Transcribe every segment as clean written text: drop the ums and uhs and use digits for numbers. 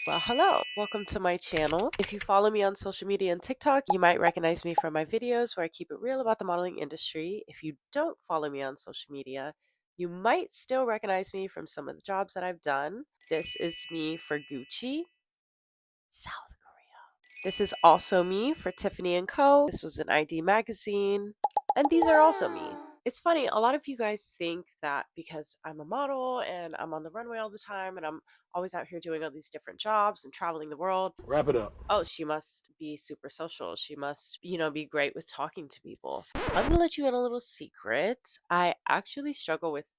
Well, hello. Welcome to my channel. If you follow me on social media and TikTok, you might recognize me from my videos where I keep it real about the modeling industry. If you don't follow me on social media, you might still recognize me from some of the jobs that I've done. This is me for Gucci, South Korea. This is also me for Tiffany & Co. This was an ID magazine. And these are also me. It's funny, a lot of you guys think that because I'm a model and I'm on the runway all the time and I'm always out here doing all these different jobs and traveling the world, Wrap it up. oh, she must be super social. She must, be great with talking to people. I'm gonna let you in a little secret. I actually struggle with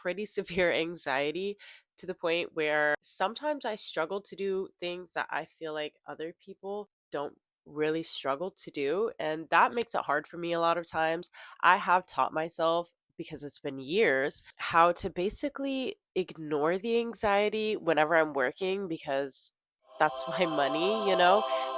pretty severe anxiety to the point where sometimes I struggle to do things that I feel like other people don't really struggle to do. And that makes it hard for me a lot of times. I have taught myself, because it's been years, how to basically ignore the anxiety whenever I'm working because that's my money.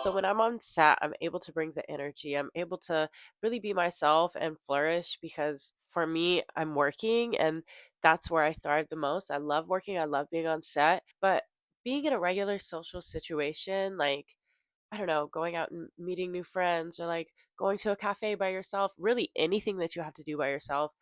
So when I'm on set, I'm able to bring the energy. I'm able to really be myself and flourish because for me, I'm working and that's where I thrive the most. I love working. I love being on set, but being in a regular social situation, like I don't know, going out and meeting new friends or like going to a cafe by yourself, really anything that you have to do by yourself.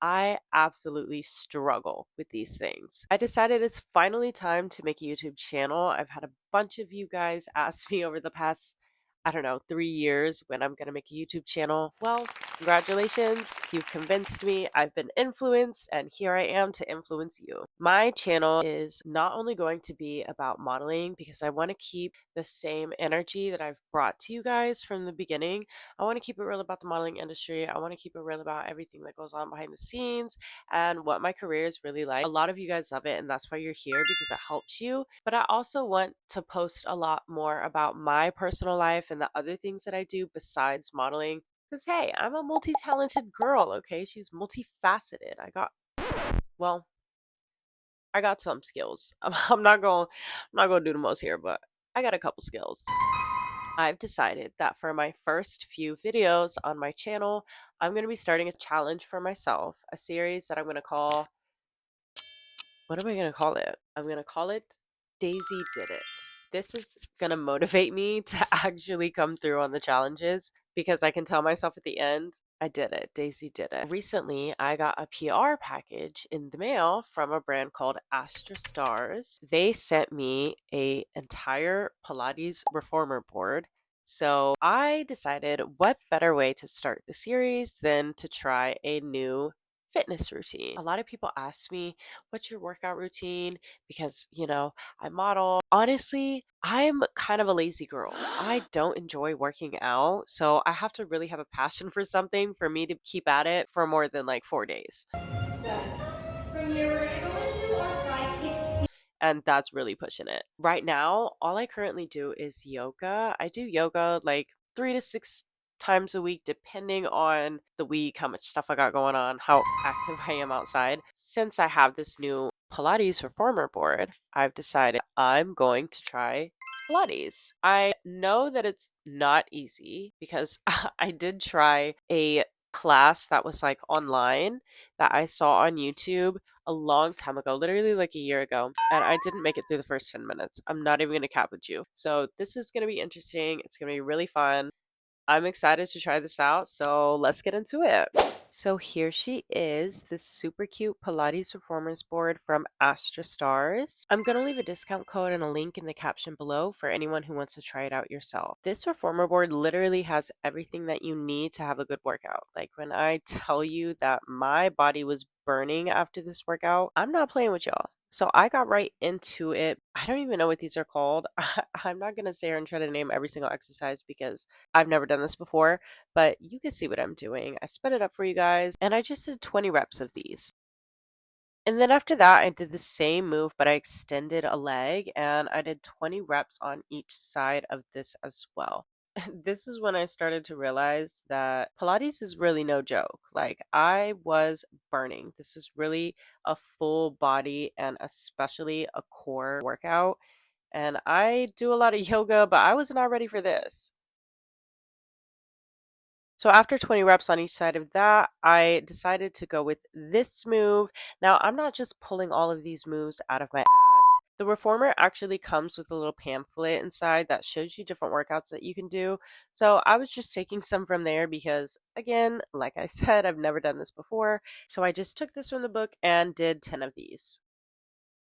I absolutely struggle with these things. I decided it's finally time to make a YouTube channel. I've had a bunch of you guys ask me over the past, I don't know, 3 years when I'm going to make a YouTube channel. Well, congratulations. You've convinced me. I've been influenced, and here I am to influence you. My channel is not only going to be about modeling because I want to keep the same energy that I've brought to you guys from the beginning. I want to keep it real about the modeling industry. I want to keep it real about everything that goes on behind the scenes and what my career is really like. A lot of you guys love it, and that's why you're here because it helps you. But I also want to post a lot more about my personal life and the other things that I do besides modeling. Because, hey, I'm a multi talented girl, okay? She's multifaceted. Well, I got some skills. I'm not gonna do the most here, but I got a couple skills. I've decided that for my first few videos on my channel, I'm going to be starting a challenge for myself, a series that I'm going to call, what am I going to call it? I'm going to call it Daisy Did It. This is going to motivate me to actually come through on the challenges because I can tell myself at the end, I did it. Daisy did it. Recently, I got a PR package in the mail from a brand called Astra Starz. They sent me a entire Pilates reformer board. So I decided what better way to start the series than to try a new fitness routine. A lot of people ask me, what's your workout routine? Because, I model. Honestly, I'm kind of a lazy girl. I don't enjoy working out. So I have to really have a passion for something for me to keep at it for more than like 4 days. From here, we're gonna go into our sidekick. And that's really pushing it. Right now, all I currently do is yoga. I do yoga like 3 to 6 times a week, depending on the week, how much stuff I got going on, how active I am outside. Since I have this new Pilates reformer board, I've decided I'm going to try Pilates. I know that it's not easy because I did try a class that was like online that I saw on YouTube a long time ago, literally like a year ago, and I didn't make it through the first 10 minutes. I'm not even going to cap with you. So, this is going to be interesting. It's going to be really fun. I'm excited to try this out, so let's get into it. So here she is, this super cute Pilates Performance Board from Astra Stars. I'm going to leave a discount code and a link in the caption below for anyone who wants to try it out yourself. This reformer board literally has everything that you need to have a good workout. Like when I tell you that my body was burning after this workout, I'm not playing with y'all. So I got right into it. I don't even know what these are called. I'm not going to sit here and try to name every single exercise because I've never done this before, but you can see what I'm doing. I sped it up for you guys, and I just did 20 reps of these. And then after that, I did the same move, but I extended a leg, and I did 20 reps on each side of this as well. This is when I started to realize that Pilates is really no joke. Like, I was burning. This is really a full body and especially a core workout. And I do a lot of yoga, but I was not ready for this. So after 20 reps on each side of that, I decided to go with this move. Now, I'm not just pulling all of these moves out of my ass. The reformer actually comes with a little pamphlet inside that shows you different workouts that you can do. So I was just taking some from there because, again, like I said, I've never done this before. So I just took this from the book and did 10 of these.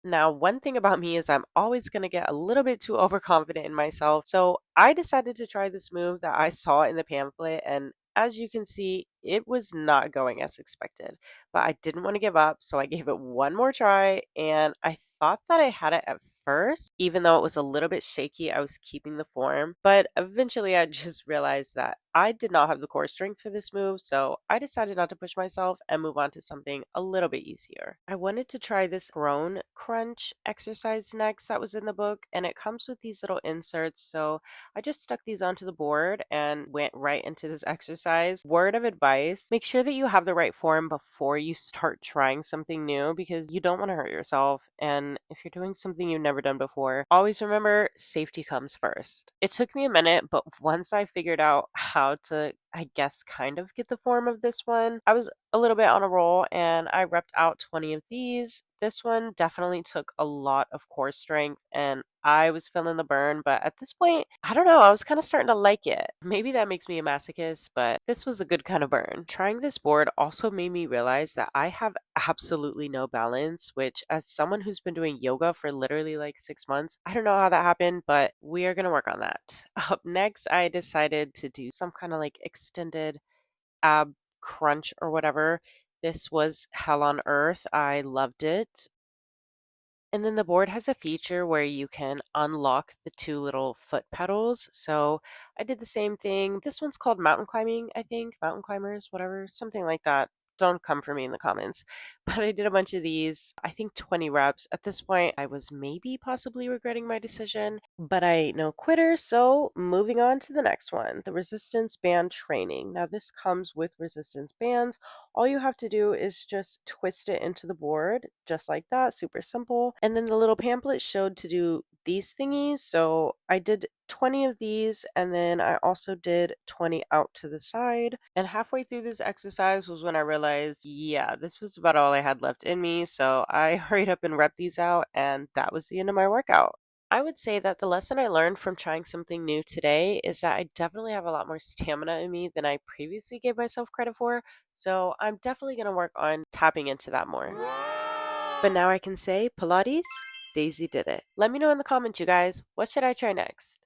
Now, one thing about me is I'm always going to get a little bit too overconfident in myself. So I decided to try this move that I saw in the pamphlet. And as you can see, it was not going as expected. But I didn't want to give up. So I gave it one more try. And I thought that I had it at first, even though it was a little bit shaky. I was keeping the form. But eventually I just realized that I did not have the core strength for this move. So I decided not to push myself and move on to something a little bit easier. I wanted to try this prone crunch exercise next that was in the book, and it comes with these little inserts. So I just stuck these onto the board and went right into this exercise. Word of advice, make sure that you have the right form before you start trying something new because you don't want to hurt yourself. And if you're doing something you've never done before, always remember safety comes first. It took me a minute, but once I figured out how to, I guess, kind of get the form of this one, I was a little bit on a roll and I repped out 20 of these. This one definitely took a lot of core strength and I was feeling the burn, but at this point, I don't know, I was kind of starting to like it. Maybe that makes me a masochist, but this was a good kind of burn. Trying this board also made me realize that I have absolutely no balance, which, as someone who's been doing yoga for literally like 6 months, I don't know how that happened, but we are going to work on that. Up next, I decided to do some kind of like extended ab crunch or whatever. This was hell on earth. I loved it. And then the board has a feature where you can unlock the two little foot pedals. So I did the same thing. This one's called mountain climbing, I think. Mountain climbers, whatever, something like that. Don't come for me in the comments. But I did a bunch of these, I think 20 reps. At this point, I was maybe possibly regretting my decision, but I ain't no quitter. So moving on to the next one, the resistance band training. Now, this comes with resistance bands. All you have to do is just twist it into the board, just like that, super simple. And then the little pamphlet showed to do these thingies. So I did 20 of these, and then I also did 20 out to the side. And halfway through this exercise was when I realized, yeah, this was about all I had left in me. So I hurried up and repped these out, and that was the end of my workout. I would say that the lesson I learned from trying something new today is that I definitely have a lot more stamina in me than I previously gave myself credit for. So I'm definitely going to work on tapping into that more. But now I can say, Pilates, Daisy did it. Let me know in the comments, you guys. What should I try next?